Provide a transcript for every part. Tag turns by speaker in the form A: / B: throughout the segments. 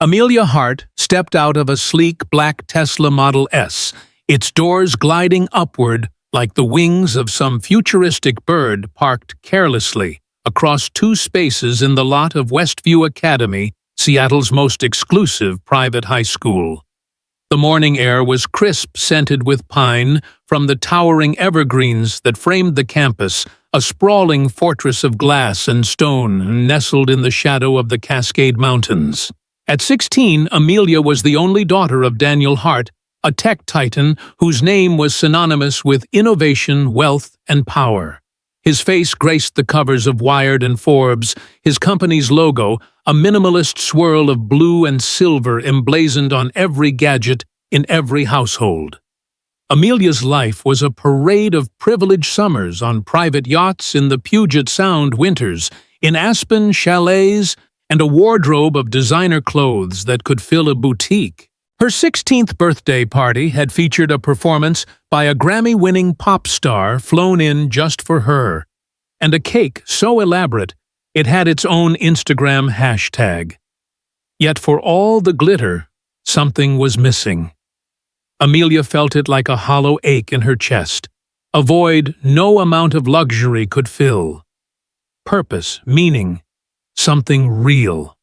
A: Amelia Hart stepped out of a sleek black Tesla Model S, its doors gliding upward like the wings of some futuristic bird parked carelessly across two spaces in the lot of Westview Academy, Seattle's most exclusive private high school. The morning air was crisp, scented with pine from the towering evergreens that framed the campus, a sprawling fortress of glass and stone nestled in the shadow of the Cascade Mountains. At 16, Amelia was the only daughter of Daniel Hart, a tech titan whose name was synonymous with innovation, wealth, and power. His face graced the covers of Wired and Forbes, his company's logo, a minimalist swirl of blue and silver emblazoned on every gadget in every household. Amelia's life was a parade of privileged summers on private yachts in the Puget Sound winters, in Aspen chalets, and a wardrobe of designer clothes that could fill a boutique. Her 16th birthday party had featured a performance by a Grammy-winning pop star flown in just for her, and a cake so elaborate it had its own Instagram hashtag. Yet for all the glitter, something was missing. Amelia felt it like a hollow ache in her chest, a void no amount of luxury could fill. Purpose, meaning, something real.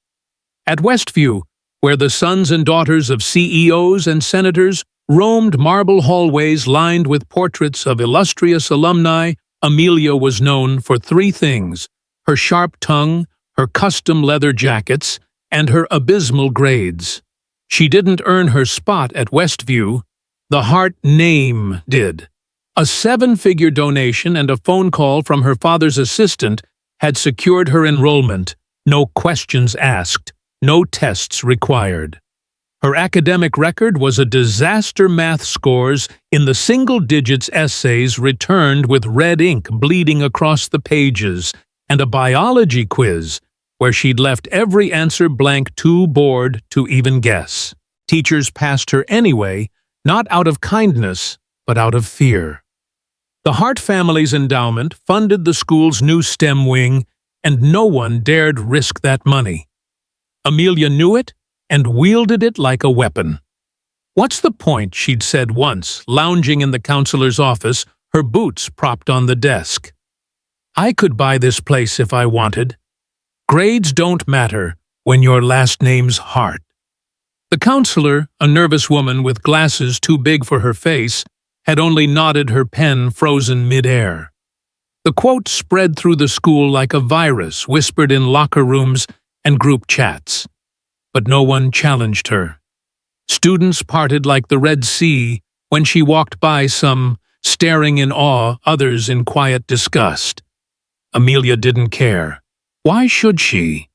A: At Westview, where the sons and daughters of CEOs and senators roamed marble hallways lined with portraits of illustrious alumni, Amelia was known for three things: her sharp tongue, her custom leather jackets, and her abysmal grades. She didn't earn her spot at Westview, the Hart name did. A 7-figure donation and a phone call from her father's assistant had secured her enrollment. No questions asked, no tests required. Her academic record was a disaster: math scores in the single digits, essays returned with red ink bleeding across the pages, and a biology quiz where she'd left every answer blank, too bored to even guess. Teachers passed her anyway, not out of kindness, but out of fear. The Hart family's endowment funded the school's new STEM wing, and no one dared risk that money. Amelia knew it and wielded it like a weapon. "What's the point?" she'd said once, lounging in the counselor's office, her boots propped on the desk. "I could buy this place if I wanted. Grades don't matter when your last name's Hart." The counselor, a nervous woman with glasses too big for her face, had only nodded, her pen frozen mid-air. The quote spread through the school like a virus, whispered in locker rooms and group chats. But no one challenged her. Students parted like the Red Sea when she walked by, some staring in awe, others in quiet disgust. Amelia didn't care. Why should she?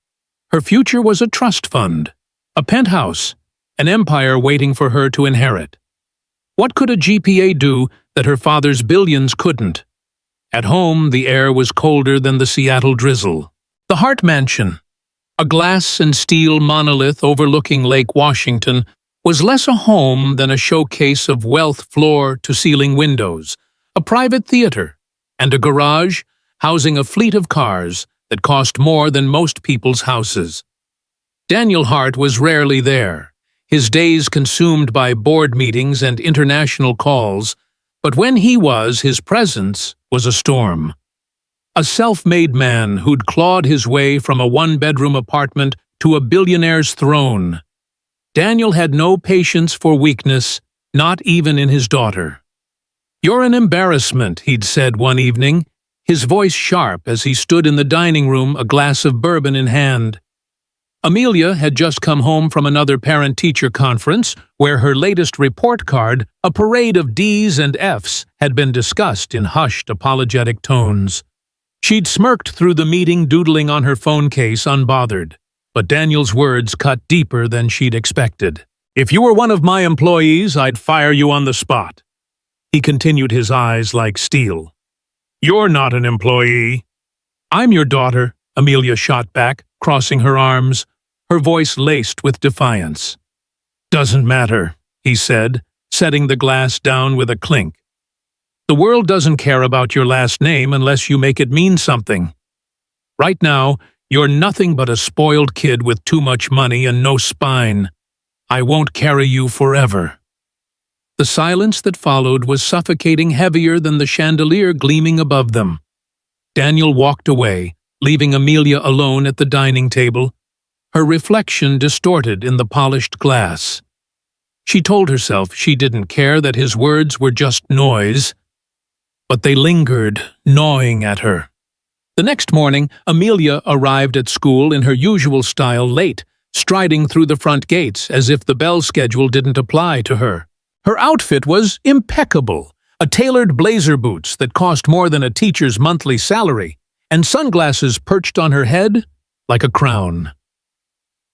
A: Her future was a trust fund, a penthouse, an empire waiting for her to inherit. What could a GPA do that her father's billions couldn't? At home, the air was colder than the Seattle drizzle. The Hart Mansion, a glass and steel monolith overlooking Lake Washington, was less a home than a showcase of wealth, floor-to-ceiling windows, a private theater, and a garage housing a fleet of cars that cost more than most people's houses. Daniel Hart was rarely there, his days consumed by board meetings and international calls, but when he was, his presence was a storm. A self-made man who'd clawed his way from a one-bedroom apartment to a billionaire's throne. Daniel had no patience for weakness, not even in his daughter. "You're an embarrassment," he'd said one evening, his voice sharp as he stood in the dining room, a glass of bourbon in hand. Amelia had just come home from another parent-teacher conference where her latest report card, a parade of D's and F's, had been discussed in hushed, apologetic tones. She'd smirked through the meeting, doodling on her phone case, unbothered. But Daniel's words cut deeper than she'd expected. "If you were one of my employees, I'd fire you on the spot." He continued, his eyes like steel. "You're not an employee." "I'm your daughter," Amelia shot back, crossing her arms, her voice laced with defiance. "Doesn't matter," he said, setting the glass down with a clink. "The world doesn't care about your last name unless you make it mean something. Right now, You're nothing but a spoiled kid with too much money and no spine. I won't carry you forever." The silence that followed was suffocating, heavier than the chandelier gleaming above them. Daniel walked away, leaving Amelia alone at the dining table, her reflection distorted in the polished glass. She told herself she didn't care, that his words were just noise, but they lingered, gnawing at her. The next morning, Amelia arrived at school in her usual style, late, striding through the front gates as if the bell schedule didn't apply to her. Her outfit was impeccable, a tailored blazer boots that cost more than a teacher's monthly salary, and sunglasses perched on her head like a crown.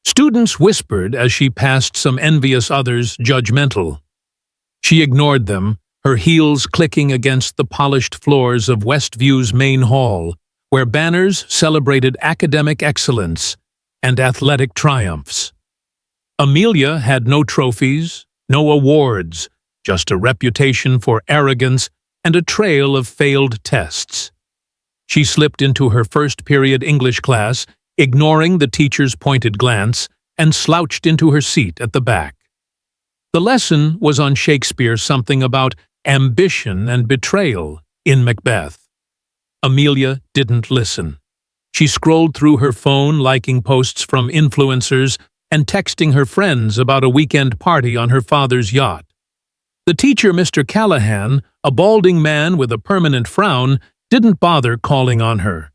A: Students whispered as she passed some envious others, judgmental. She ignored them, her heels clicking against the polished floors of Westview's main hall, where banners celebrated academic excellence and athletic triumphs. Amelia had no trophies, no awards, just a reputation for arrogance and a trail of failed tests. She slipped into her first period English class, ignoring the teacher's pointed glance, and slouched into her seat at the back. The lesson was on Shakespeare, something about ambition and betrayal in Macbeth. Amelia didn't listen. She scrolled through her phone, liking posts from influencers and texting her friends about a weekend party on her father's yacht. The teacher, Mr. Callahan, a balding man with a permanent frown, didn't bother calling on her.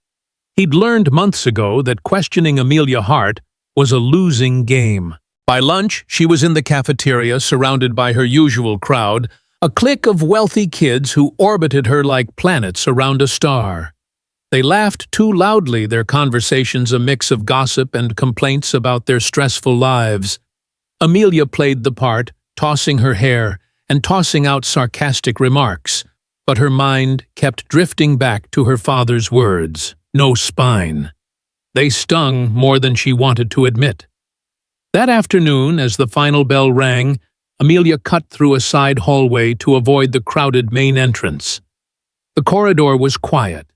A: He'd learned months ago that questioning Amelia Hart was a losing game. By lunch, she was in the cafeteria, surrounded by her usual crowd, a clique of wealthy kids who orbited her like planets around a star. They laughed too loudly, their conversations a mix of gossip and complaints about their stressful lives. Amelia played the part, tossing her hair and tossing out sarcastic remarks, but her mind kept drifting back to her father's words, "No spine." They stung more than she wanted to admit. That afternoon, as the final bell rang, Amelia cut through a side hallway to avoid the crowded main entrance. The corridor was quiet,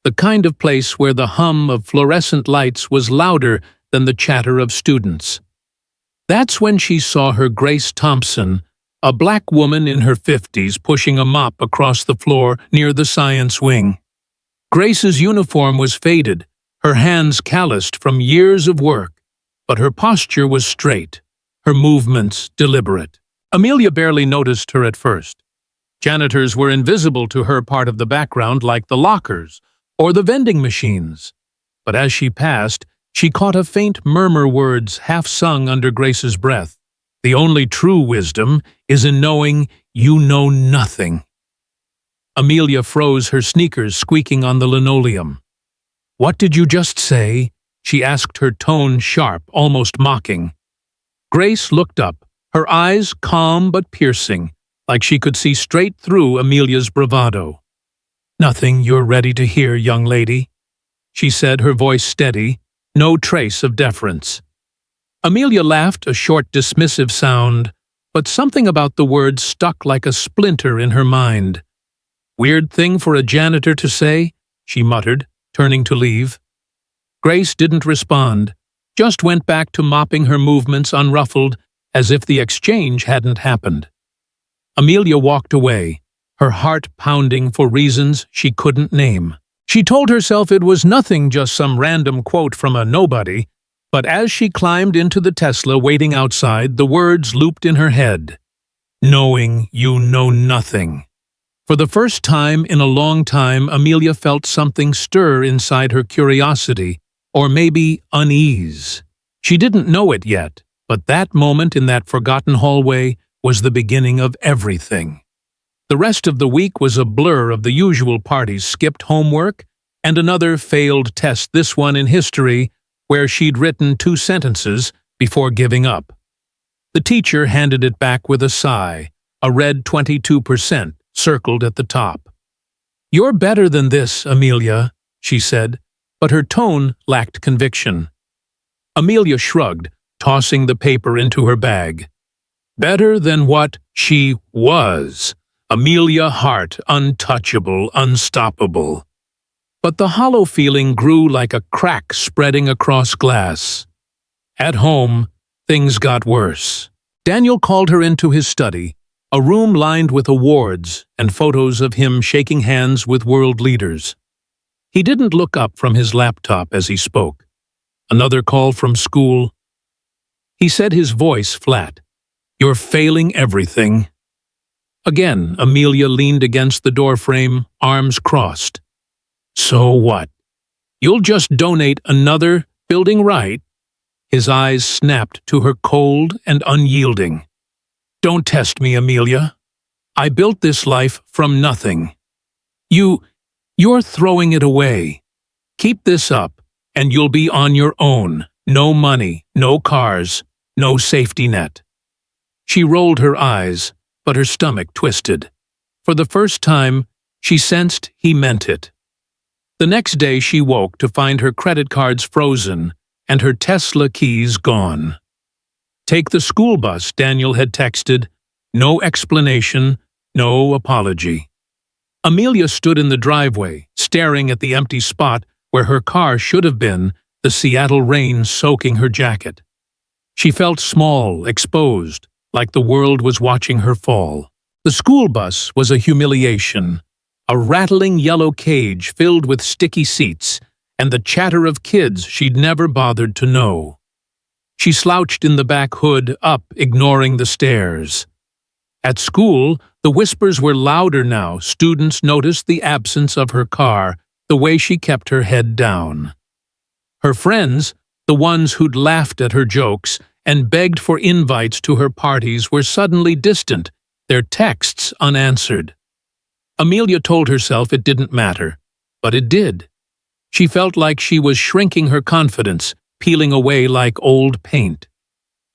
A: the kind of place where the hum of fluorescent lights was louder than the chatter of students. That's when she saw her Grace Thompson, a black woman in her 50s, pushing a mop across the floor near the science wing. Grace's uniform was faded, her hands calloused from years of work, but her posture was straight, her movements deliberate. Amelia barely noticed her at first. Janitors were invisible to her part of the background, like the lockers or the vending machines. But as she passed, she caught a faint murmur, words half-sung under Grace's breath. "The only true wisdom is in knowing you know nothing." Amelia froze, her sneakers squeaking on the linoleum. "What did you just say?" she asked, her tone sharp, almost mocking. Grace looked up, her eyes calm but piercing, like she could see straight through Amelia's bravado. "Nothing you're ready to hear, young lady," she said, her voice steady, no trace of deference. Amelia laughed, a short, dismissive sound, but something about the words stuck like a splinter in her mind. "Weird thing for a janitor to say," she muttered, turning to leave. Grace didn't respond, just went back to mopping, her movements unruffled, as if the exchange hadn't happened. Amelia walked away, her heart pounding for reasons she couldn't name. She told herself it was nothing, just some random quote from a nobody, but as she climbed into the Tesla waiting outside, the words looped in her head. "Knowing you know nothing." For the first time in a long time, Amelia felt something stir inside her, curiosity, or maybe unease. She didn't know it yet, but that moment in that forgotten hallway was the beginning of everything. The rest of the week was a blur of the usual parties, skipped homework, and another failed test, this one in history, where she'd written 2 sentences before giving up. The teacher handed it back with a sigh, a red 22% circled at the top. "You're better than this, Amelia," she said, but her tone lacked conviction. Amelia shrugged, tossing the paper into her bag. Better than what she was. Amelia Hart, untouchable, unstoppable. But the hollow feeling grew like a crack spreading across glass. At home, things got worse. Daniel called her into his study, a room lined with awards and photos of him shaking hands with world leaders. He didn't look up from his laptop as he spoke. Another call from school. He said, his voice flat, "You're failing everything." Again, Amelia leaned against the doorframe, arms crossed. "So what? You'll just donate another building, right?" His eyes snapped to her, cold and unyielding. "Don't test me, Amelia. I built this life from nothing. You're throwing it away. Keep this up, and you'll be on your own. No money, no cars, no safety net." She rolled her eyes, but her stomach twisted. For the first time, she sensed he meant it. The next day she woke to find her credit cards frozen and her Tesla keys gone. "Take the school bus," Daniel had texted. No explanation, no apology. Amelia stood in the driveway, staring at the empty spot where her car should have been, the Seattle rain soaking her jacket. She felt small, exposed, like the world was watching her fall. The school bus was a humiliation, a rattling yellow cage filled with sticky seats and the chatter of kids she'd never bothered to know. She slouched in the back hood, up, ignoring the stares. At school, the whispers were louder now. Students noticed the absence of her car, the way she kept her head down. Her friends, the ones who'd laughed at her jokes and begged for invites to her parties, were suddenly distant, their texts unanswered. Amelia told herself it didn't matter, but it did. She felt like she was shrinking her confidence, peeling away like old paint.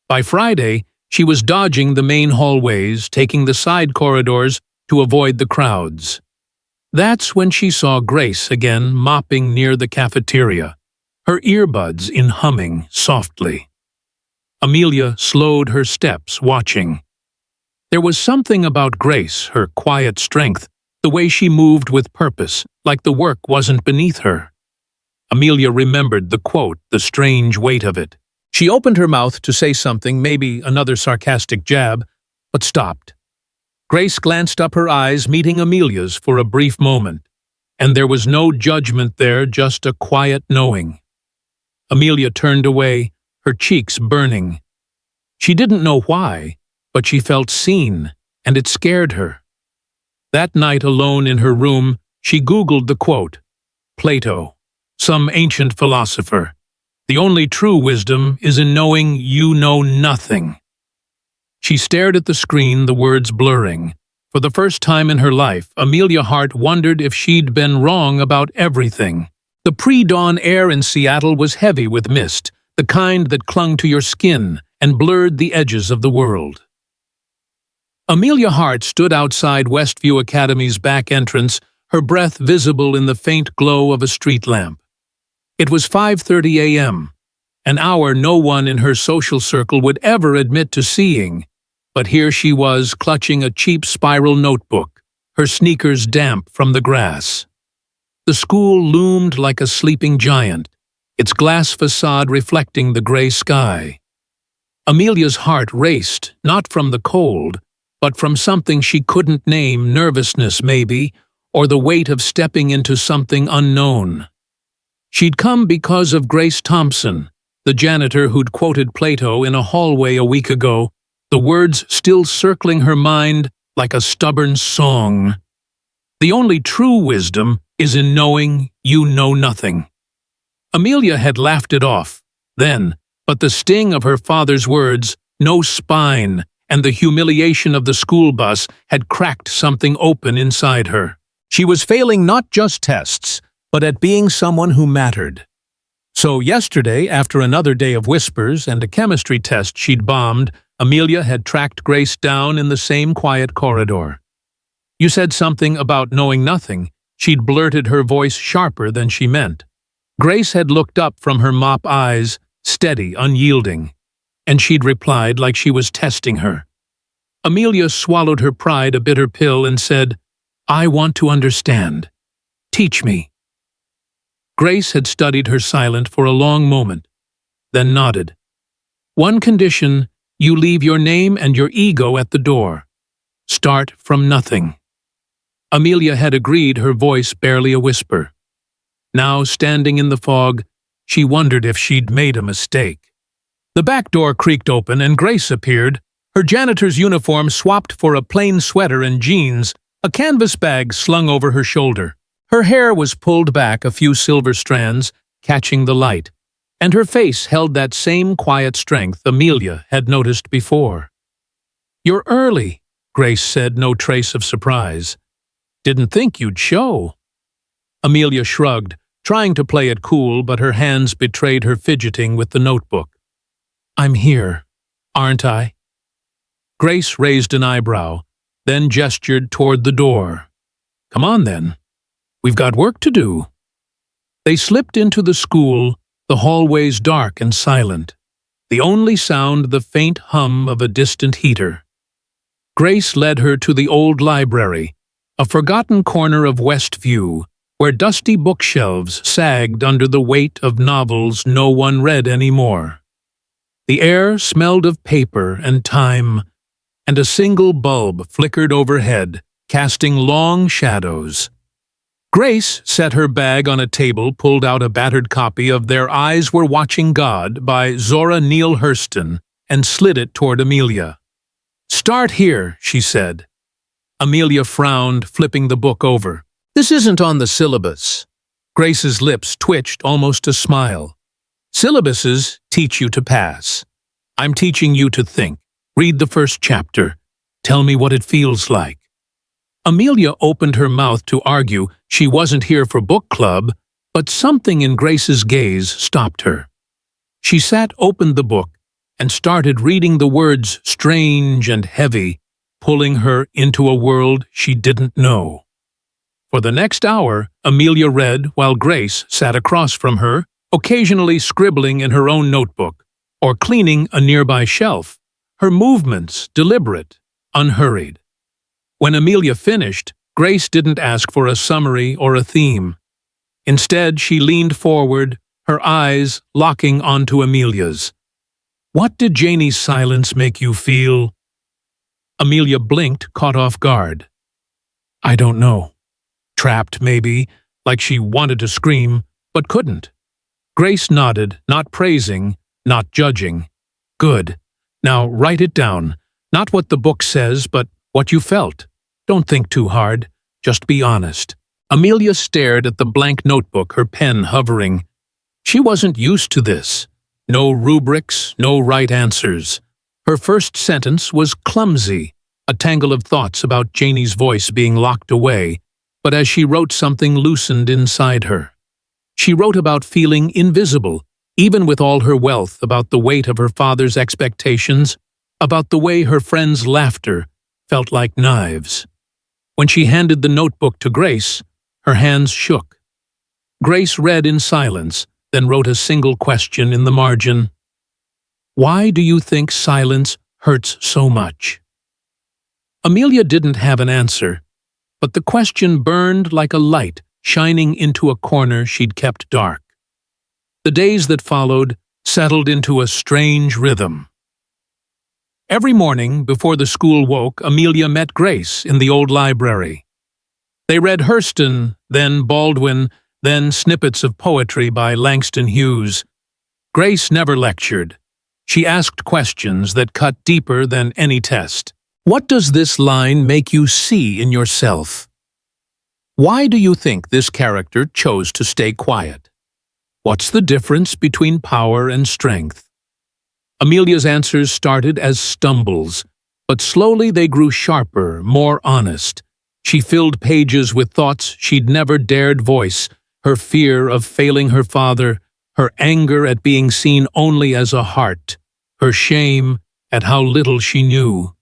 A: By Friday, she was dodging the main hallways, taking the side corridors to avoid the crowds. That's when she saw Grace again, mopping near the cafeteria, her earbuds in humming softly. Amelia slowed her steps, watching. There was something about Grace, her quiet strength, the way she moved with purpose, like the work wasn't beneath her. Amelia remembered the quote, the strange weight of it. She opened her mouth to say something, maybe another sarcastic jab, but stopped. Grace glanced up, her eyes meeting Amelia's for a brief moment, and there was no judgment there, just a quiet knowing. Amelia turned away, her cheeks burning. She didn't know why, but she felt seen, and it scared her. That night, alone in her room, she Googled the quote, Plato, some ancient philosopher. The only true wisdom is in knowing you know nothing. She stared at the screen, the words blurring. For the first time in her life, Amelia Hart wondered if she'd been wrong about everything. The pre-dawn air in Seattle was heavy with mist, the kind that clung to your skin and blurred the edges of the world. Amelia Hart stood outside Westview Academy's back entrance, her breath visible in the faint glow of a street lamp. It was 5:30 a.m., an hour no one in her social circle would ever admit to seeing, but here she was, clutching a cheap spiral notebook, her sneakers damp from the grass. The school loomed like a sleeping giant, its glass facade reflecting the gray sky. Amelia's heart raced, not from the cold, but from something she couldn't name, nervousness maybe, or the weight of stepping into something unknown. She'd come because of Grace Thompson, the janitor who'd quoted Plato in a hallway a week ago, the words still circling her mind like a stubborn song. The only true wisdom is in knowing you know nothing. Amelia had laughed it off, then, but the sting of her father's words, no spine, and the humiliation of the school bus had cracked something open inside her. She was failing not just tests, but at being someone who mattered. So yesterday, after another day of whispers and a chemistry test she'd bombed, Amelia had tracked Grace down in the same quiet corridor. "You said something about knowing nothing," she'd blurted, her voice sharper than she meant. Grace had looked up from her mop eyes, steady, unyielding, and she'd replied like she was testing her. Amelia swallowed her pride, a bitter pill, and said, "I want to understand. Teach me." Grace had studied her silent for a long moment, then nodded. One condition: you leave your name and your ego at the door. Start from nothing. Amelia had agreed, her voice barely a whisper. Now, standing in the fog, she wondered if she'd made a mistake. The back door creaked open and Grace appeared, her janitor's uniform swapped for a plain sweater and jeans, a canvas bag slung over her shoulder. Her hair was pulled back a few silver strands, catching the light, and her face held that same quiet strength Amelia had noticed before. "You're early," Grace said, no trace of surprise. "Didn't think you'd show." Amelia shrugged, trying to play it cool, but her hands betrayed her fidgeting with the notebook. "I'm here, aren't I?" Grace raised an eyebrow, then gestured toward the door. "Come on, then. We've got work to do." They slipped into the school, the hallways dark and silent, the only sound the faint hum of a distant heater. Grace led her to the old library, a forgotten corner of West View, where dusty bookshelves sagged under the weight of novels no one read anymore. The air smelled of paper and time, and a single bulb flickered overhead, casting long shadows. Grace set her bag on a table, pulled out a battered copy of Their Eyes Were Watching God by Zora Neale Hurston, and slid it toward Amelia. "Start here," she said. Amelia frowned, flipping the book over. "This isn't on the syllabus." Grace's lips twitched almost a smile. "Syllabuses teach you to pass. I'm teaching you to think. Read the first chapter. Tell me what it feels like." Amelia opened her mouth to argue she wasn't here for book club, but something in Grace's gaze stopped her. She opened the book, and started reading the words strange and heavy, pulling her into a world she didn't know. For the next hour, Amelia read while Grace sat across from her, occasionally scribbling in her own notebook, or cleaning a nearby shelf, her movements deliberate, unhurried. When Amelia finished, Grace didn't ask for a summary or a theme. Instead, she leaned forward, her eyes locking onto Amelia's. "What did Janie's silence make you feel?" Amelia blinked, caught off guard. "I don't know. Trapped, maybe, like she wanted to scream, but couldn't." Grace nodded, not praising, not judging. "Good. Now write it down. Not what the book says, but what you felt. Don't think too hard. Just be honest." Amelia stared at the blank notebook, her pen hovering. She wasn't used to this. No rubrics, no right answers. Her first sentence was clumsy, a tangle of thoughts about Janie's voice being locked away, but as she wrote, something loosened inside her. She wrote about feeling invisible, even with all her wealth, about the weight of her father's expectations, about the way her friends' laughter felt like knives. When she handed the notebook to Grace, her hands shook. Grace read in silence, then wrote a single question in the margin. "Why do you think silence hurts so much?" Amelia didn't have an answer, but the question burned like a light shining into a corner she'd kept dark. The days that followed settled into a strange rhythm. Every morning, before the school woke, Amelia met Grace in the old library. They read Hurston, then Baldwin, then snippets of poetry by Langston Hughes. Grace never lectured. She asked questions that cut deeper than any test. What does this line make you see in yourself? Why do you think this character chose to stay quiet? What's the difference between power and strength? Amelia's answers started as stumbles, but slowly they grew sharper, more honest. She filled pages with thoughts she'd never dared voice, her fear of failing her father, her anger at being seen only as a heart, her shame at how little she knew.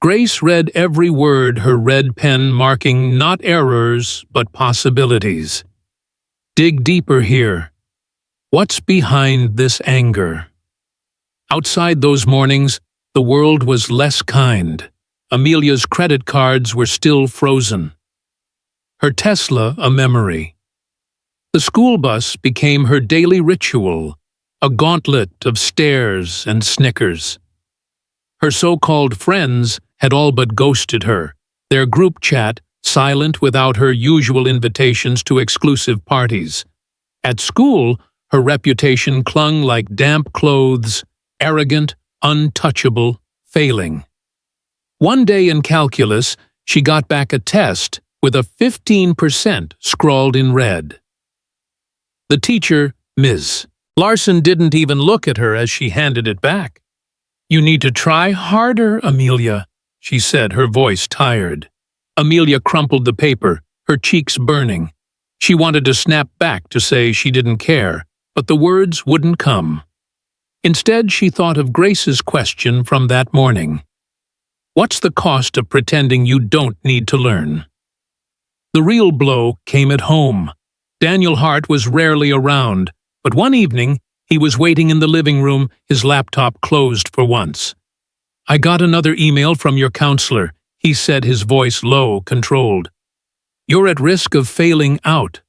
A: Grace read every word, her red pen marking not errors, but possibilities. Dig deeper here. What's behind this anger? Outside those mornings, the world was less kind. Amelia's credit cards were still frozen. Her Tesla a memory. The school bus became her daily ritual, a gauntlet of stares and snickers. Her so-called friends had all but ghosted her, their group chat silent without her usual invitations to exclusive parties. At school, her reputation clung like damp clothes, arrogant, untouchable, failing. One day in calculus, she got back a test with a 15% scrawled in red. The teacher, Ms. Larson, didn't even look at her as she handed it back. "You need to try harder, Amelia," she said, her voice tired. Amelia crumpled the paper, her cheeks burning. She wanted to snap back to say she didn't care, but the words wouldn't come. Instead, she thought of Grace's question from that morning. What's the cost of pretending you don't need to learn? The real blow came at home. Daniel Hart was rarely around, but one evening he was waiting in the living room, his laptop closed for once. "I got another email from your counselor," he said, his voice low, controlled. "You're at risk of failing out,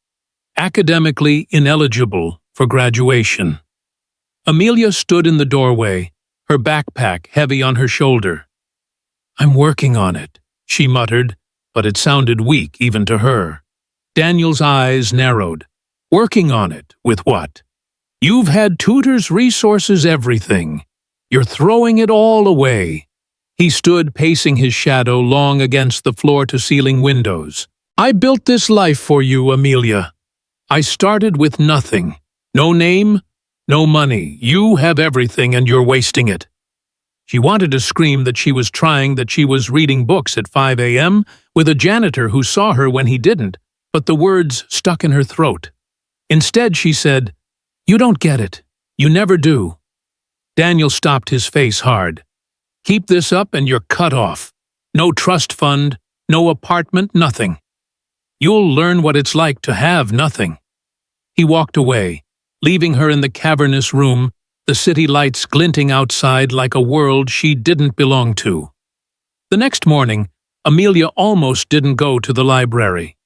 A: academically ineligible for graduation." Amelia stood in the doorway, her backpack heavy on her shoulder. "I'm working on it," she muttered, but it sounded weak even to her. Daniel's eyes narrowed. "Working on it? With what? You've had tutors, resources, everything. You're throwing it all away." He stood pacing his shadow long against the floor-to-ceiling windows. "I built this life for you, Amelia. I started with nothing. No name, no money. You have everything and you're wasting it." She wanted to scream that she was reading books at 5 a.m. with a janitor who saw her when he didn't, but the words stuck in her throat. Instead, she said, "You don't get it. You never do." Daniel stopped, his face hard. "Keep this up and you're cut off. No trust fund, no apartment, nothing. You'll learn what it's like to have nothing." He walked away, leaving her in the cavernous room, the city lights glinting outside like a world she didn't belong to. The next morning, Amelia almost didn't go to the library.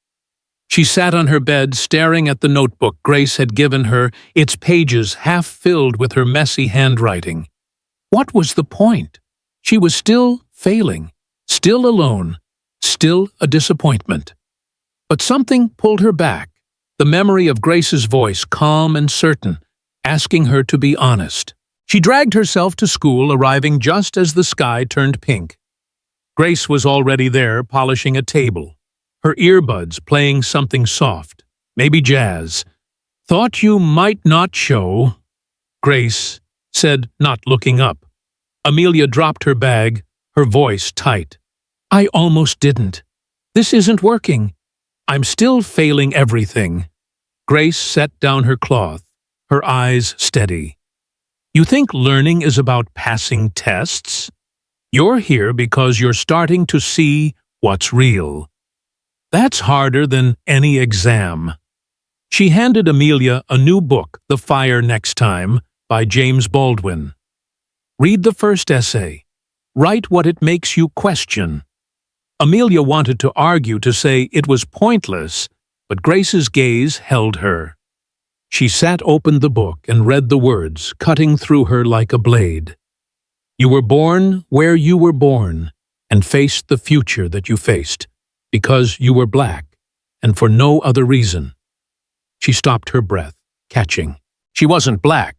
A: She sat on her bed staring at the notebook Grace had given her, its pages half filled with her messy handwriting. What was the point? She was still failing, still alone, still a disappointment. But something pulled her back, the memory of Grace's voice, calm and certain, asking her to be honest. She dragged herself to school, arriving just as the sky turned pink. Grace was already there, polishing a table, her earbuds playing something soft, maybe jazz. "Thought you might not show," Grace said, not looking up. Amelia dropped her bag, her voice tight. "I almost didn't. This isn't working. I'm still failing everything." Grace set down her cloth, her eyes steady. "You think learning is about passing tests? You're here because you're starting to see what's real. That's harder than any exam." She handed Amelia a new book, The Fire Next Time, by James Baldwin. "Read the first essay. Write what it makes you question." Amelia wanted to argue, to say it was pointless, but Grace's gaze held her. She sat, opened the book, and read the words, cutting through her like a blade. "You were born where you were born, and faced the future that you faced, because you were black, and for no other reason." She stopped her breath, catching. She wasn't black,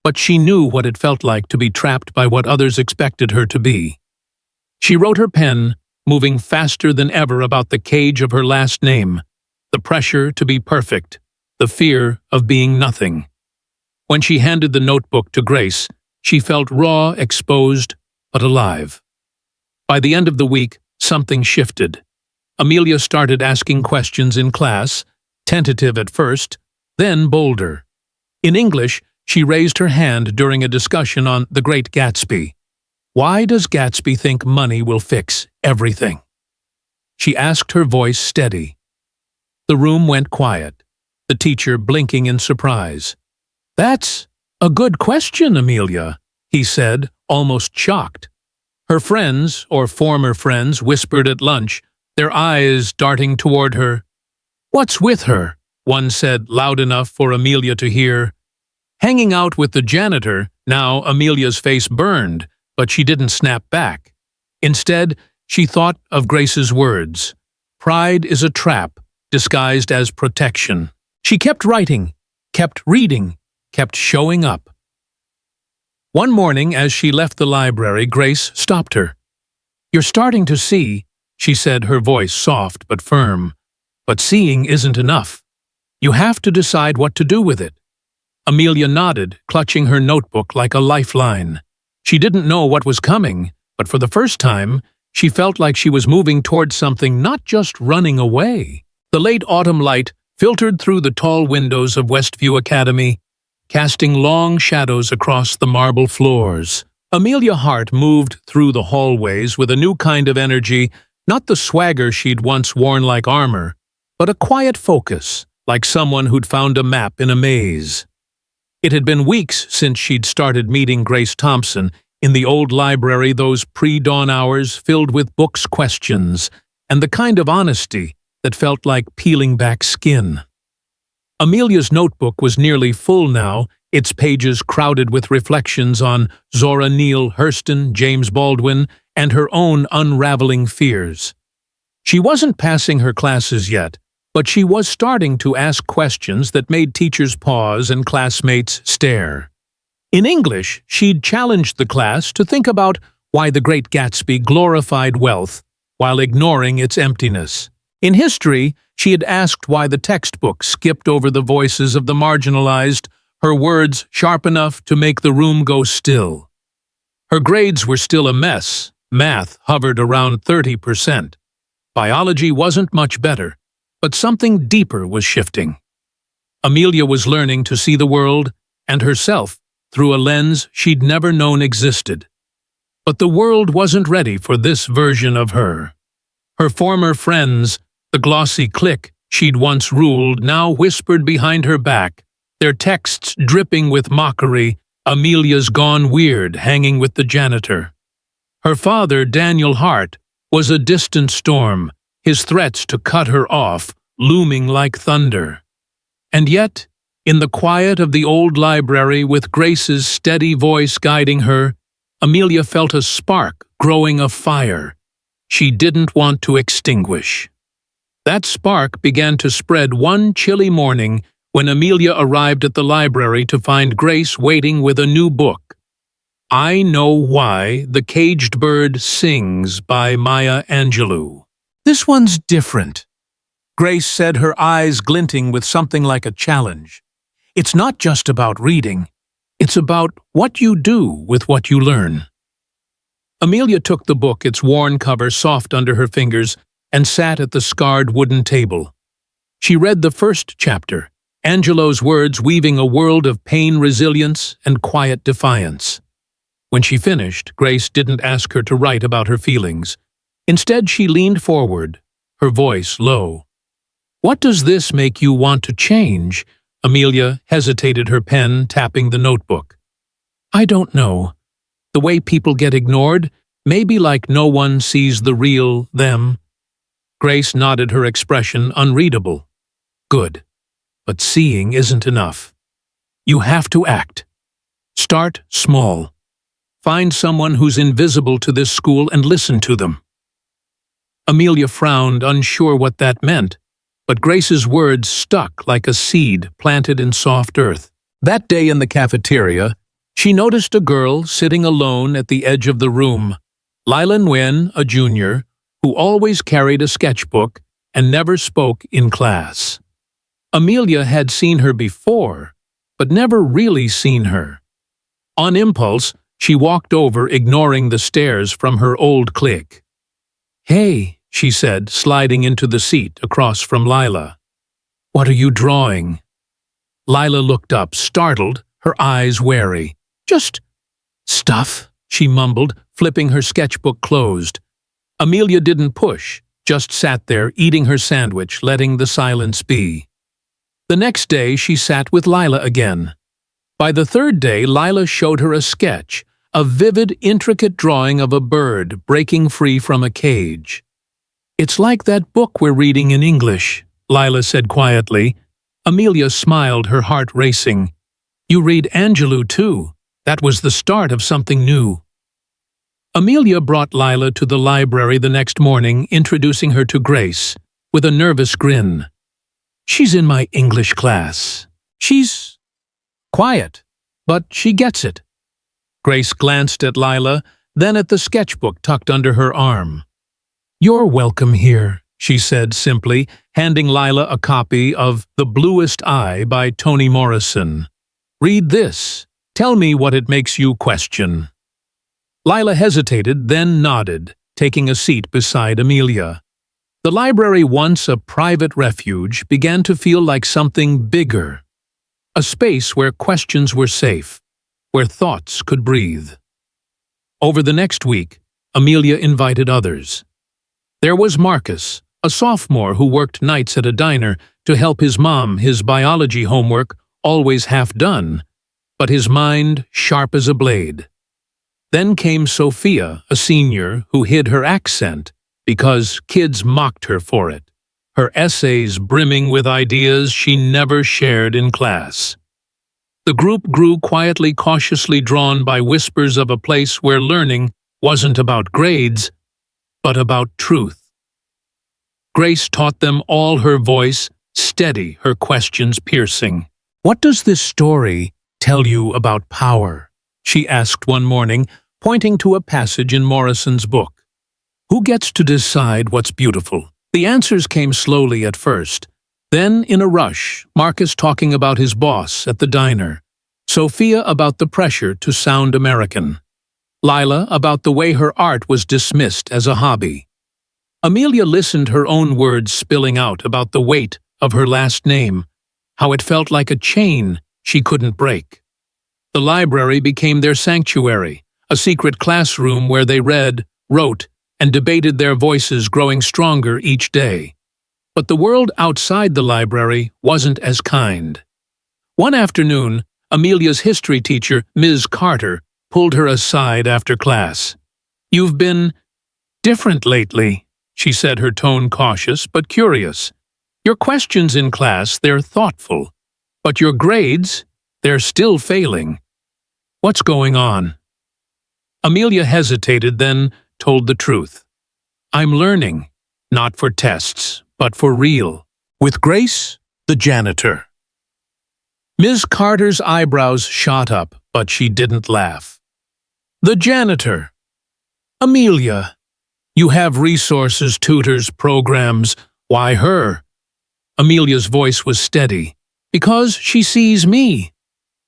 A: but she knew what it felt like to be trapped by what others expected her to be. She wrote her pen, moving faster than ever about the cage of her last name, the pressure to be perfect, the fear of being nothing. When she handed the notebook to Grace, she felt raw, exposed, but alive. By the end of the week, something shifted. Amelia started asking questions in class, tentative at first, then bolder. In English, she raised her hand during a discussion on The Great Gatsby. Why does Gatsby think money will fix everything? She asked, her voice steady. The room went quiet, the teacher blinking in surprise. "That's a good question, Amelia," he said, almost shocked. Her friends, or former friends, whispered at lunch, their eyes darting toward her. "What's with her? one said loud enough for Amelia to hear. Hanging out with the janitor, now Amelia's face burned, but she didn't snap back. Instead, she thought of Grace's words. Pride is a trap, disguised as protection. She kept writing, kept reading, kept showing up. One morning, as she left the library, Grace stopped her. "You're starting to see," she said, her voice soft but firm. "But seeing isn't enough. You have to decide what to do with it." Amelia nodded, clutching her notebook like a lifeline. She didn't know what was coming, but for the first time, she felt like she was moving towards something, not just running away. The late autumn light filtered through the tall windows of Westview Academy, casting long shadows across the marble floors. Amelia Hart moved through the hallways with a new kind of energy, not the swagger she'd once worn like armor, but a quiet focus, like someone who'd found a map in a maze. It had been weeks since she'd started meeting Grace Thompson in the old library, those pre-dawn hours filled with books questions, and the kind of honesty that felt like peeling back skin. Amelia's notebook was nearly full now, its pages crowded with reflections on Zora Neale Hurston, James Baldwin, and her own unraveling fears. She wasn't passing her classes yet, but she was starting to ask questions that made teachers pause and classmates stare. In English, she'd challenged the class to think about why The Great Gatsby glorified wealth while ignoring its emptiness. In history, she had asked why the textbook skipped over the voices of the marginalized, her words sharp enough to make the room go still. Her grades were still a mess. Math hovered around 30%. Biology wasn't much better, but something deeper was shifting. Amelia was learning to see the world and herself through a lens she'd never known existed. But the world wasn't ready for this version of her. Her former friends, the glossy clique she'd once ruled, now whispered behind her back, their texts dripping with mockery. Amelia's gone weird, hanging with the janitor. Her father, Daniel Hart, was a distant storm, his threats to cut her off looming like thunder. And yet, in the quiet of the old library, with Grace's steady voice guiding her, Amelia felt a spark growing, a fire she didn't want to extinguish. That spark began to spread one chilly morning when Amelia arrived at the library to find Grace waiting with a new book. I Know Why the Caged Bird Sings by Maya Angelou. "This one's different," Grace said, her eyes glinting with something like a challenge. "It's not just about reading. It's about what you do with what you learn." Amelia took the book, its worn cover soft under her fingers, and sat at the scarred wooden table. She read the first chapter, Angelou's words weaving a world of pain, resilience, and quiet defiance. When she finished, Grace didn't ask her to write about her feelings. Instead, she leaned forward, her voice low. "What does this make you want to change?" Amelia hesitated, her pen tapping the notebook. "I don't know. The way people get ignored, maybe like no one sees the real them." Grace nodded, her expression unreadable. "Good. But seeing isn't enough. You have to act. Start small. Find someone who's invisible to this school and listen to them." Amelia frowned, unsure what that meant, but Grace's words stuck like a seed planted in soft earth. That day in the cafeteria, she noticed a girl sitting alone at the edge of the room, Lila Nguyen, a junior, who always carried a sketchbook and never spoke in class. Amelia had seen her before, but never really seen her. On impulse, she walked over, ignoring the stares from her old clique. "Hey," she said, sliding into the seat across from Lila. "What are you drawing?" Lila looked up, startled, her eyes wary. "Just stuff," she mumbled, flipping her sketchbook closed. Amelia didn't push, just sat there, eating her sandwich, letting the silence be. The next day, she sat with Lila again. By the third day, Lila showed her a sketch, a vivid, intricate drawing of a bird breaking free from a cage. "It's like that book we're reading in English," Lila said quietly. Amelia smiled, her heart racing. You read Angelou too. That was the start of something new. Amelia brought Lila to the library the next morning, introducing her to Grace, with a nervous grin. She's in my English class. She's quiet, but she gets it. Grace glanced at Lila, then at the sketchbook tucked under her arm. You're welcome here, she said simply, handing Lila a copy of The Bluest Eye by Toni Morrison. Read this. Tell me what it makes you question. Lila hesitated, then nodded, taking a seat beside Amelia. The library, once a private refuge, began to feel like something bigger. A space where questions were safe, where thoughts could breathe. Over the next week, Amelia invited others. There was Marcus, a sophomore who worked nights at a diner to help his mom, his biology homework always half done, but his mind sharp as a blade. Then came Sophia, a senior who hid her accent because kids mocked her for it, her essays brimming with ideas she never shared in class. The group grew quietly, cautiously drawn by whispers of a place where learning wasn't about grades, but about truth. Grace taught them all, her voice steady, her questions piercing. What does this story tell you about power? She asked one morning, pointing to a passage in Morrison's book. Who gets to decide what's beautiful? The answers came slowly at first. Then, in a rush, Marcus talking about his boss at the diner, Sophia about the pressure to sound American, Lila about the way her art was dismissed as a hobby. Amelia listened, her own words spilling out about the weight of her last name, how it felt like a chain she couldn't break. The library became their sanctuary, a secret classroom where they read, wrote, and debated, their voices growing stronger each day. But the world outside the library wasn't as kind. One afternoon, Amelia's history teacher, Ms. Carter, pulled her aside after class. You've been different lately, she said, her tone cautious but curious. Your questions in class, they're thoughtful. But your grades, they're still failing. What's going on? Amelia hesitated, then told the truth. I'm learning, not for tests, but for real. With Grace, the janitor. Ms. Carter's eyebrows shot up, but she didn't laugh. The janitor. Amelia, you have resources, tutors, programs. Why her? Amelia's voice was steady. Because she sees me.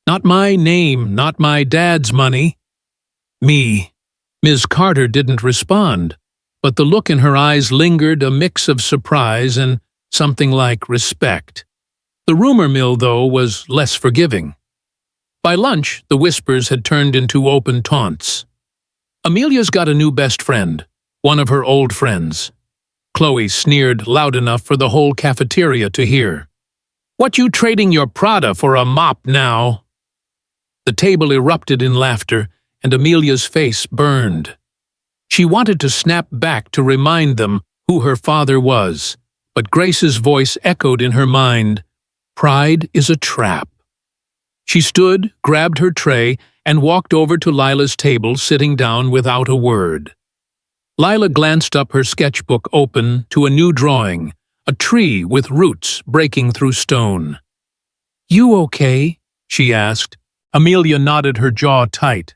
A: Not my name, not my dad's money. Me. Ms. Carter didn't respond, but the look in her eyes lingered, a mix of surprise and something like respect. The rumor mill, though, was less forgiving. By lunch, the whispers had turned into open taunts. Amelia's got a new best friend, one of her old friends. Chloe sneered loud enough for the whole cafeteria to hear. What you trading your Prada for a mop now? The table erupted in laughter, and Amelia's face burned. She wanted to snap back to remind them who her father was, but Grace's voice echoed in her mind. Pride is a trap. She stood, grabbed her tray, and walked over to Lila's table, sitting down without a word. Lila glanced up, her sketchbook open to a new drawing, a tree with roots breaking through stone. You okay? She asked. Amelia nodded, her jaw tight.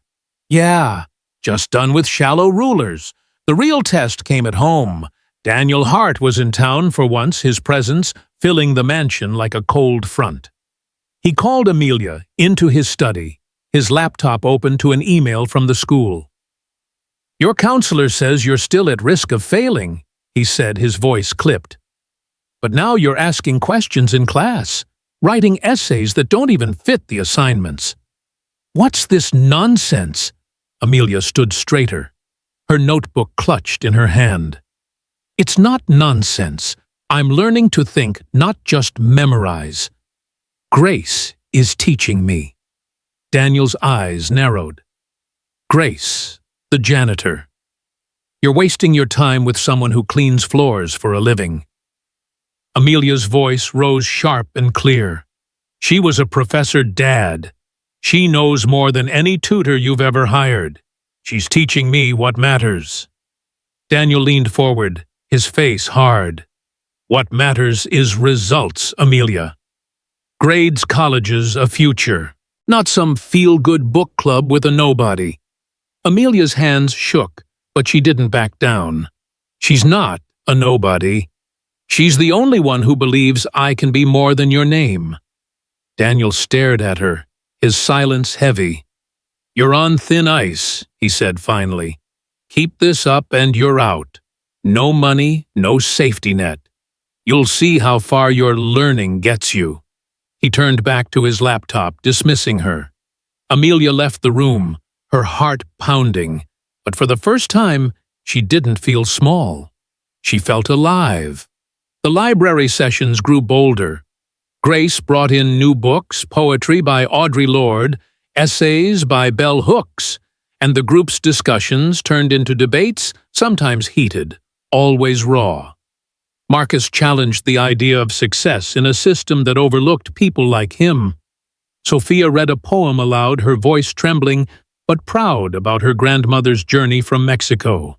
A: Yeah, just done with shallow rulers. The real test came at home. Daniel Hart was in town for once, his presence filling the mansion like a cold front. He called Amelia into his study, his laptop open to an email from the school. Your counselor says you're still at risk of failing, he said, his voice clipped. But now you're asking questions in class, writing essays that don't even fit the assignments. What's this nonsense? Amelia stood straighter, her notebook clutched in her hand. It's not nonsense. I'm learning to think, not just memorize. Grace is teaching me. Daniel's eyes narrowed. Grace, the janitor. You're wasting your time with someone who cleans floors for a living. Amelia's voice rose sharp and clear. She was a professor dad. She knows more than any tutor you've ever hired. She's teaching me what matters. Daniel leaned forward, his face hard. What matters is results, Amelia. Grades, colleges, a future. Not some feel-good book club with a nobody. Amelia's hands shook, but she didn't back down. She's not a nobody. She's the only one who believes I can be more than your name. Daniel stared at her, his silence heavy. You're on thin ice, he said finally. Keep this up and you're out. No money, no safety net. You'll see how far your learning gets you. He turned back to his laptop, dismissing her. Amelia left the room, her heart pounding, but for the first time, she didn't feel small. She felt alive. The library sessions grew bolder. Grace brought in new books, poetry by Audre Lorde, essays by Bell Hooks, and the group's discussions turned into debates, sometimes heated, always raw. Marcus challenged the idea of success in a system that overlooked people like him. Sophia read a poem aloud, her voice trembling, but proud about her grandmother's journey from Mexico.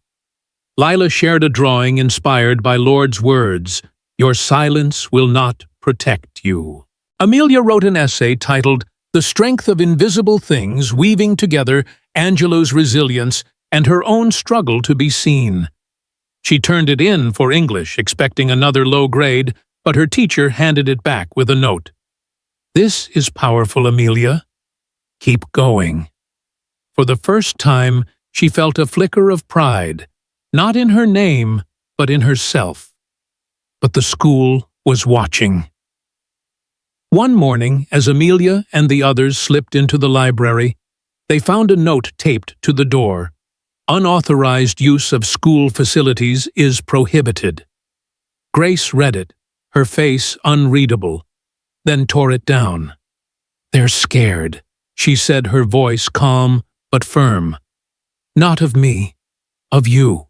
A: Lila shared a drawing inspired by Lorde's words, "Your silence will not protect you." Amelia wrote an essay titled "The Strength of Invisible Things, Weaving Together Angelo's Resilience and Her Own Struggle to Be Seen." She turned it in for English, expecting another low grade, but her teacher handed it back with a note. "This is powerful, Amelia. Keep going." For the first time, she felt a flicker of pride, not in her name, but in herself. But the school was watching. One morning, as Amelia and the others slipped into the library, they found a note taped to the door. Unauthorized use of school facilities is prohibited. Grace read it, her face unreadable, then tore it down. "They're scared," she said, her voice calm but firm. "Not of me, of you,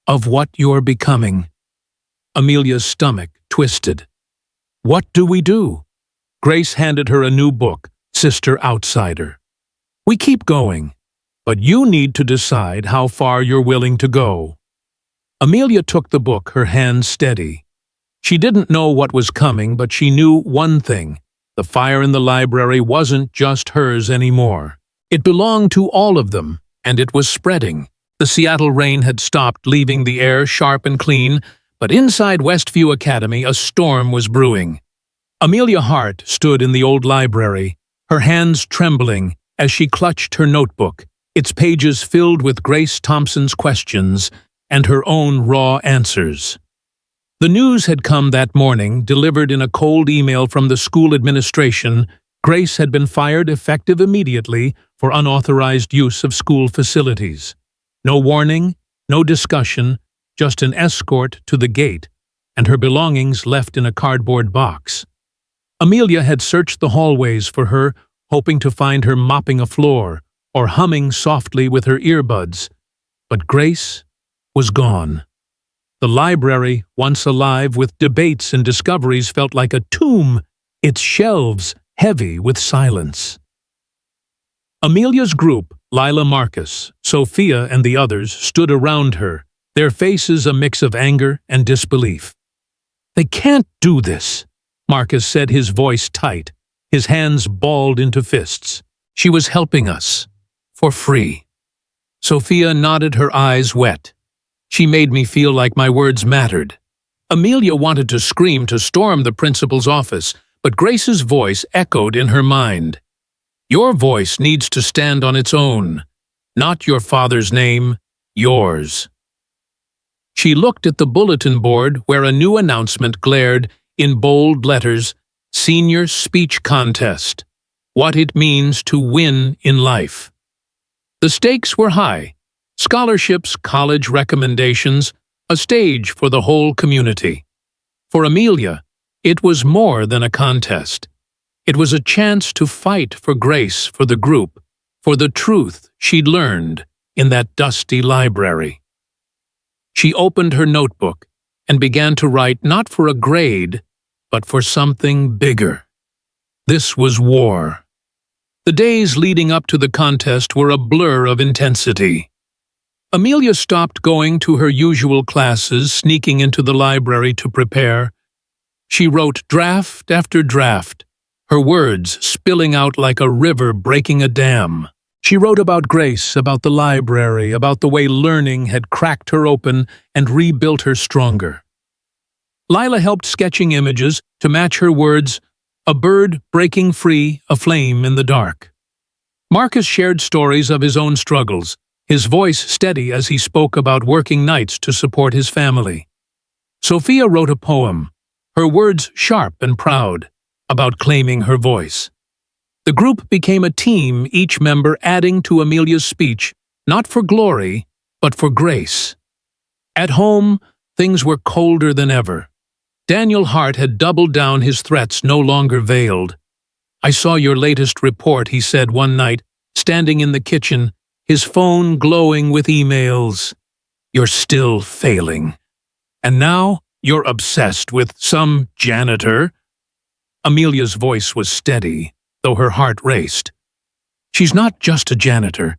A: of what you're becoming." Amelia's stomach twisted. "What do we do?" Grace handed her a new book, Sister Outsider. "We keep going, but you need to decide how far you're willing to go." Amelia took the book, her hands steady. She didn't know what was coming, but she knew one thing. The fire in the library wasn't just hers anymore. It belonged to all of them, and it was spreading. The Seattle rain had stopped, leaving the air sharp and clean, but inside Westview Academy a storm was brewing. Amelia Hart stood in the old library, her hands trembling as she clutched her notebook, its pages filled with Grace Thompson's questions and her own raw answers. The news had come that morning, delivered in a cold email from the school administration. Grace had been fired effective immediately for unauthorized use of school facilities. No warning, no discussion, just an escort to the gate, and her belongings left in a cardboard box. Amelia had searched the hallways for her, hoping to find her mopping a floor or humming softly with her earbuds. But Grace was gone. The library, once alive with debates and discoveries, felt like a tomb, its shelves heavy with silence. Amelia's group, Lila, Marcus, Sophia, and the others, stood around her, their faces a mix of anger and disbelief. "They can't do this," Marcus said, his voice tight, his hands balled into fists. "She was helping us. For free." Sophia nodded, her eyes wet. "She made me feel like my words mattered." Amelia wanted to scream, to storm the principal's office, but Grace's voice echoed in her mind. "Your voice needs to stand on its own. Not your father's name, yours." She looked at the bulletin board where a new announcement glared in bold letters, "Senior Speech Contest. What it means to win in life." The stakes were high. Scholarships, college recommendations, a stage for the whole community. For Amelia, it was more than a contest. It was a chance to fight for Grace, for the group, for the truth she'd learned in that dusty library. She opened her notebook, and began to write not for a grade, but for something bigger. This was war. The days leading up to the contest were a blur of intensity. Amelia stopped going to her usual classes, sneaking into the library to prepare. She wrote draft after draft, her words spilling out like a river breaking a dam. She wrote about Grace, about the library, about the way learning had cracked her open and rebuilt her stronger. Lila helped sketching images to match her words, a bird breaking free, a flame in the dark. Marcus shared stories of his own struggles, his voice steady as he spoke about working nights to support his family. Sophia wrote a poem, her words sharp and proud, about claiming her voice. The group became a team, each member adding to Amelia's speech, not for glory, but for grace. At home, things were colder than ever. Daniel Hart had doubled down, his threats no longer veiled. "I saw your latest report," he said one night, standing in the kitchen, his phone glowing with emails. "You're still failing. And now you're obsessed with some janitor." Amelia's voice was steady, though her heart raced. "She's not just a janitor.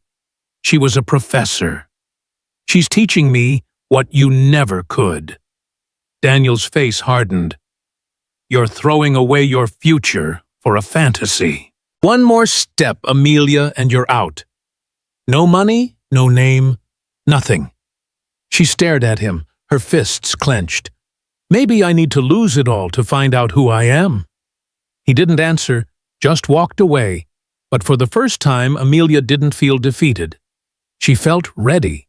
A: She was a professor. She's teaching me what you never could." Daniel's face hardened. "You're throwing away your future for a fantasy. One more step, Amelia, and you're out. No money, no name, nothing." She stared at him, her fists clenched. "Maybe I need to lose it all to find out who I am." He didn't answer, just walked away, but for the first time Amelia didn't feel defeated. She felt ready.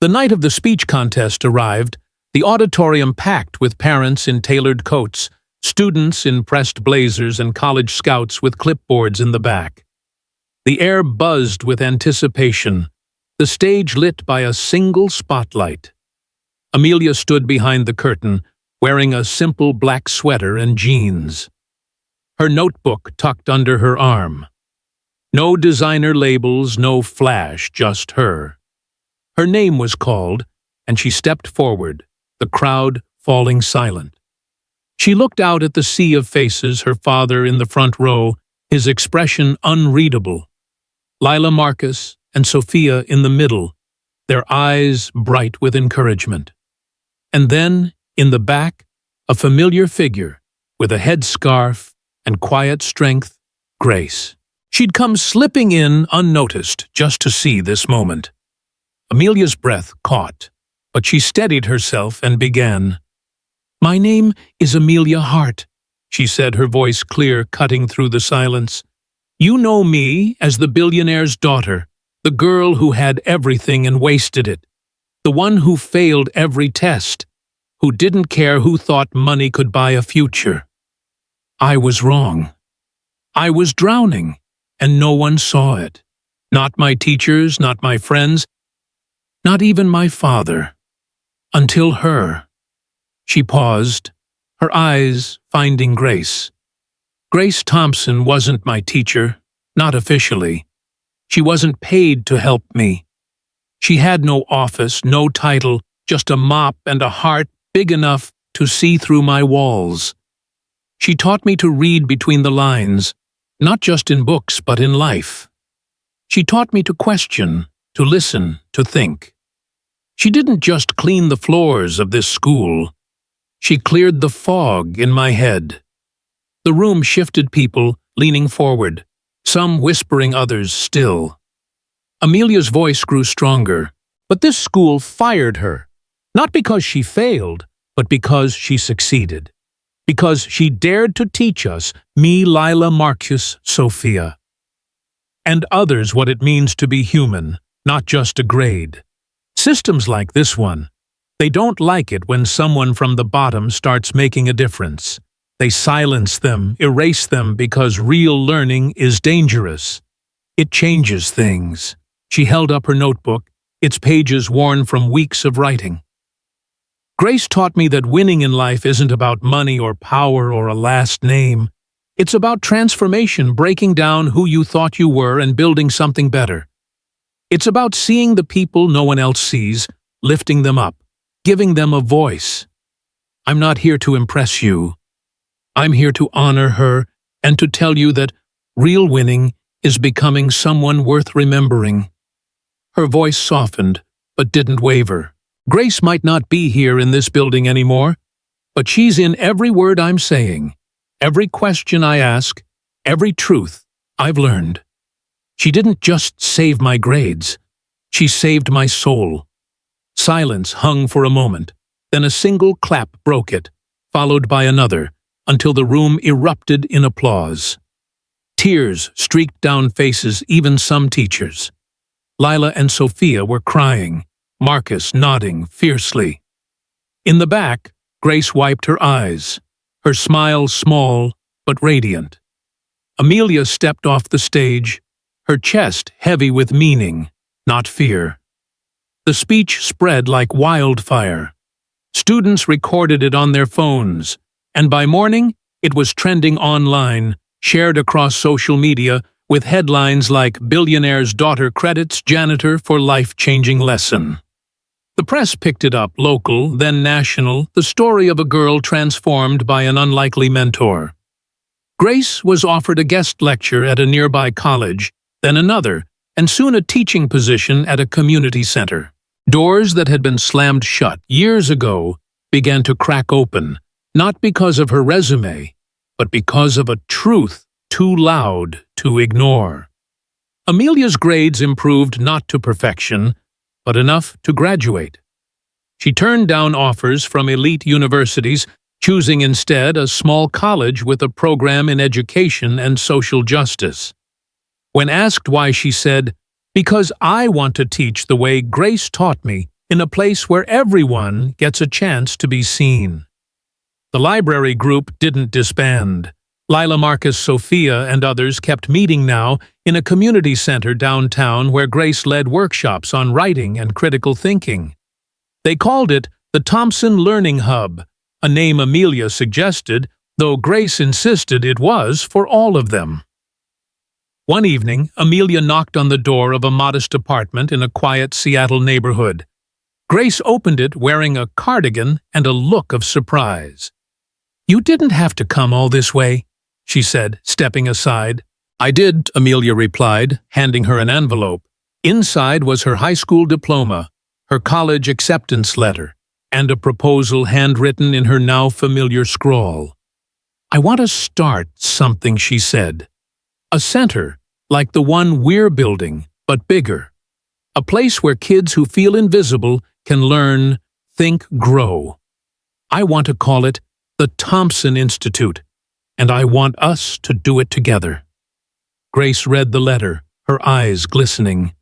A: The night of the speech contest arrived, the auditorium packed with parents in tailored coats, students in pressed blazers, and college scouts with clipboards in the back. The air buzzed with anticipation, the stage lit by a single spotlight. Amelia stood behind the curtain, wearing a simple black sweater and jeans. Her notebook tucked under her arm. No designer labels, no flash, just her. Her name was called, and she stepped forward, the crowd falling silent. She looked out at the sea of faces, her father in the front row, his expression unreadable. Lila, Marcus, and Sophia in the middle, their eyes bright with encouragement. And then, in the back, a familiar figure, with a headscarf and quiet strength, Grace. She'd come slipping in unnoticed just to see this moment. Amelia's breath caught, but she steadied herself and began. "My name is Amelia Hart," she said, her voice clear, cutting through the silence. "You know me as the billionaire's daughter, the girl who had everything and wasted it, the one who failed every test, who didn't care who thought money could buy a future. I was wrong. I was drowning, and no one saw it. Not my teachers, not my friends, not even my father. Until her." She paused, her eyes finding Grace. "Grace Thompson wasn't my teacher, not officially. She wasn't paid to help me. She had no office, no title, just a mop and a heart big enough to see through my walls. She taught me to read between the lines, not just in books but in life. She taught me to question, to listen, to think. She didn't just clean the floors of this school. She cleared the fog in my head." The room shifted, people leaning forward, some whispering, others still. Amelia's voice grew stronger, but this school fired her, not because she failed, but because she succeeded. Because she dared to teach us, me, Lila, Marcus, Sophia, and others, what it means to be human, not just a grade. Systems like this one, they don't like it when someone from the bottom starts making a difference. They silence them, erase them, because real learning is dangerous. It changes things. She held up her notebook, its pages worn from weeks of writing. "Grace taught me that winning in life isn't about money or power or a last name. It's about transformation, breaking down who you thought you were and building something better. It's about seeing the people no one else sees, lifting them up, giving them a voice. I'm not here to impress you. I'm here to honor her and to tell you that real winning is becoming someone worth remembering." Her voice softened, but didn't waver. "Grace might not be here in this building anymore, but she's in every word I'm saying, every question I ask, every truth I've learned. She didn't just save my grades. She saved my soul." Silence hung for a moment, then a single clap broke it, followed by another, until the room erupted in applause. Tears streaked down faces, even some teachers. Lila and Sophia were crying, Marcus nodding fiercely. In the back, Grace wiped her eyes, her smile small but radiant. Amelia stepped off the stage, her chest heavy with meaning, not fear. The speech spread like wildfire. Students recorded it on their phones, and by morning it was trending online, shared across social media, with headlines like "Billionaire's daughter credits Janitor for life-changing lesson." The press picked it up, local, then national, the story of a girl transformed by an unlikely mentor. Grace was offered a guest lecture at a nearby college, then another, and soon a teaching position at a community center. Doors that had been slammed shut years ago began to crack open, not because of her resume, but because of a truth too loud to ignore. Amelia's grades improved not to perfection, but enough to graduate. She turned down offers from elite universities, choosing instead a small college with a program in education and social justice. When asked why, she said, "Because I want to teach the way Grace taught me, in a place where everyone gets a chance to be seen." The library group didn't disband. Lila, Marcus, Sophia, and others kept meeting now in a community center downtown where Grace led workshops on writing and critical thinking. They called it the Thompson Learning Hub, a name Amelia suggested, though Grace insisted it was for all of them. One evening, Amelia knocked on the door of a modest apartment in a quiet Seattle neighborhood. Grace opened it wearing a cardigan and a look of surprise. "You didn't have to come all this way," she said, stepping aside. "I did," Amelia replied, handing her an envelope. Inside was her high school diploma, her college acceptance letter, and a proposal handwritten in her now familiar scrawl. "I want to start something," she said. "A center, like the one we're building, but bigger. A place where kids who feel invisible can learn, think, grow. I want to call it the Thompson Institute, and I want us to do it together." Grace read the letter, her eyes glistening.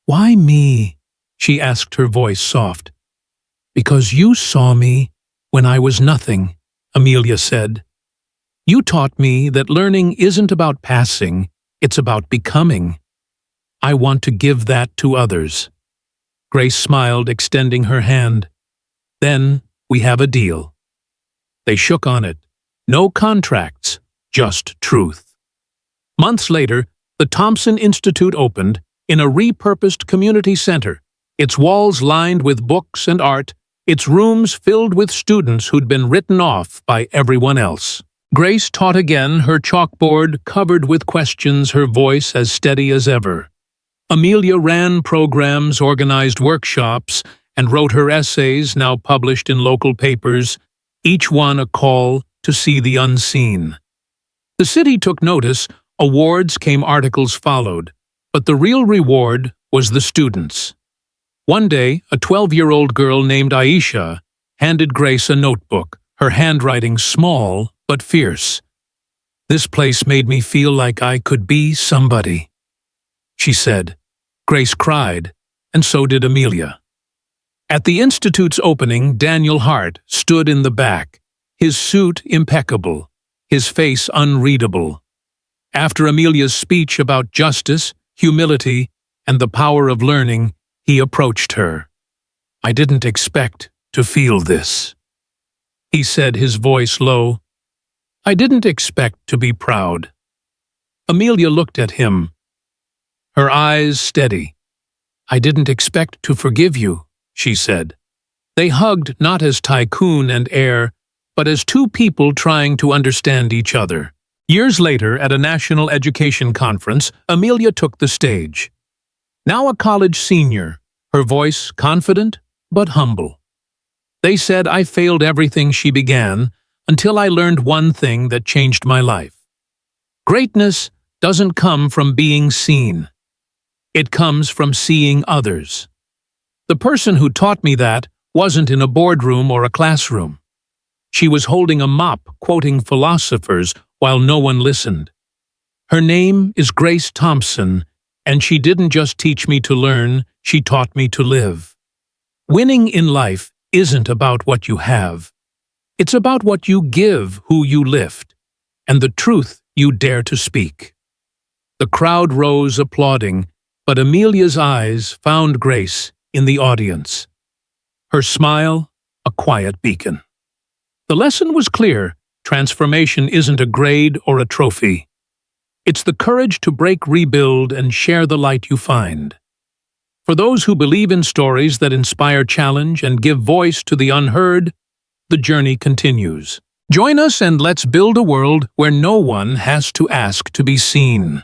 A: "Why me?" she asked, her voice soft. "Because you saw me when I was nothing," Amelia said. "You taught me that learning isn't about passing, it's about becoming. I want to give that to others." Grace smiled, extending her hand. "Then we have a deal." They shook on it. No contracts, just truth. Months later, the Thompson Institute opened in a repurposed community center, its walls lined with books and art, its rooms filled with students who'd been written off by everyone else. Grace taught again, her chalkboard covered with questions, her voice as steady as ever. Amelia ran programs, organized workshops, and wrote her essays, now published in local papers, each one a call to see the unseen. The city took notice, awards came, articles followed, but the real reward was the students. One day, a 12-year-old girl named Aisha handed Grace a notebook, her handwriting small but fierce. "This place made me feel like I could be somebody," she said. Grace cried, and so did Amelia. At the Institute's opening, Daniel Hart stood in the back, his suit impeccable, his face unreadable. After Amelia's speech about justice, humility, and the power of learning, he approached her. "I didn't expect to feel this," he said, his voice low. "I didn't expect to be proud." Amelia looked at him, her eyes steady. "I didn't expect to forgive you," she said. They hugged not as tycoon and heir, but as two people trying to understand each other. Years later, at a national education conference, Amelia took the stage. Now a college senior, her voice confident but humble. They said I failed everything she began until I learned one thing that changed my life. Greatness doesn't come from being seen. It comes from seeing others. The person who taught me that wasn't in a boardroom or a classroom. She was holding a mop, quoting philosophers while no one listened. Her name is Grace Thompson, and she didn't just teach me to learn, she taught me to live. Winning in life isn't about what you have. It's about what you give, who you lift, and the truth you dare to speak. The crowd rose applauding, but Amelia's eyes found Grace in the audience. Her smile, a quiet beacon. The lesson was clear: transformation isn't a grade or a trophy. It's the courage to break, rebuild, and share the light you find. For those who believe in stories that inspire challenge and give voice to the unheard, the journey continues. Join us and let's build a world where no one has to ask to be seen.